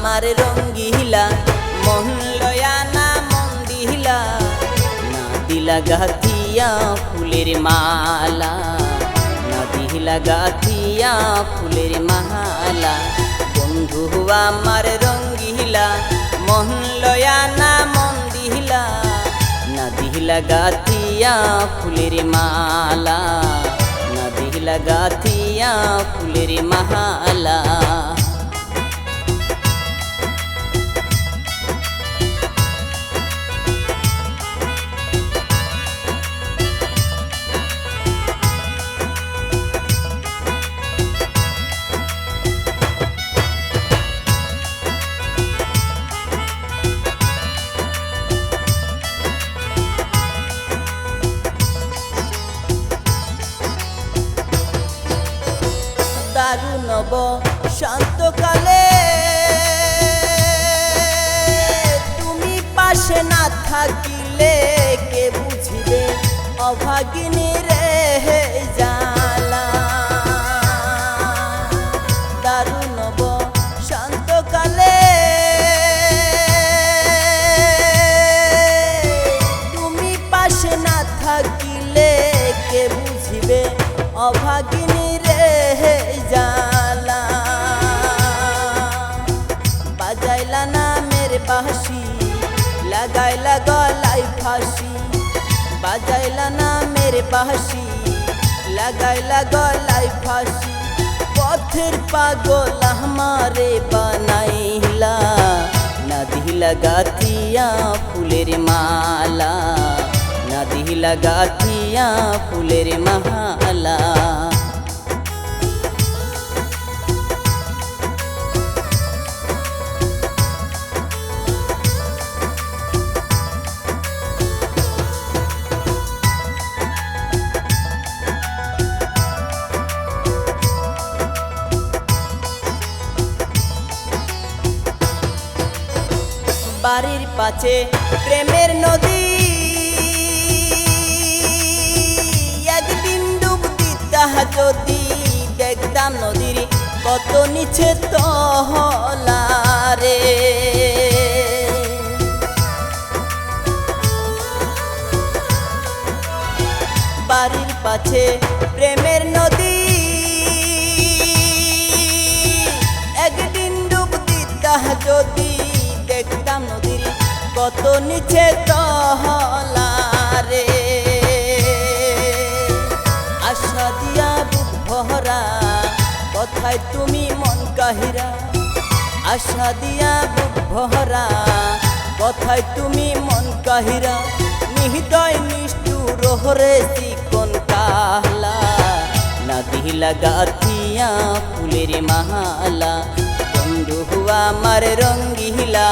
আমার রঙ্গিলা মন লয়া না মন দিলা না দিলা গাথিয়া ফুলের মালা না দিলা গাথিয়া ফুলের মালা বন্ধু আমার রঙ্গিলা মন লয়া না মন দিলা না দিলা গাথিয়া ফুলের মালা না দিলা গাথিয়া ফুলের মালা দারুণব শান্তকালে তুমি পাশে না থাকিলে কে বুঝিবে অভাগিনী রে জালা দারুণব শান্তকালে তুমি পাশে না থাকিলে কে বুঝিবে অভাগিনী রে জালা বাজাইলা না মেরে বাঁশি লাগাইলা গলায় ফাঁসি বাজাইলা না মেরে বাঁশি লাগাইলা গলায় ফাঁসি পথের পাগল আমারে বানাইলা না দিলা গাথিয়া ফুলের মালা না দিলা গাথিয়া ফুলের মালা বাড়ির পাছে প্রেমের নদী একদিন ডুব দিতা যদি দেখতাম নদীর কত নিচে তহলা রে বাড়ির পাছে প্রেমের নদী একদিন ডুব দিতা যদি দেখতাম নদীর কত নিচে তহলা রে আশা দিয়া বুক ভরা কথায় তুমি মন কাহিরা আশা দিয়া বুক ভরা কথায় তুমি মন কাহিরা নিহৃদয় নিষ্ঠুর রে চিকন কাহলা না দিলা গাথিয়া ফুলের মালা বন্ধু আমার রঙ্গিলা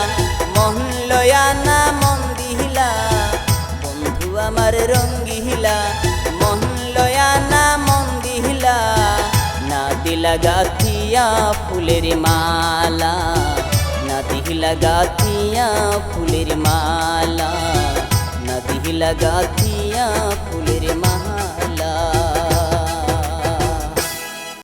মন লয়া না মন দিলা বন্ধু আমার রঙ্গিলা মন লয়া না মন দিলা না দিলা গাথিয়া ফুলের মালা না দিলা গাথিয়া ফুলের মালা না দিলা গাথিয়া ফুলের মালা।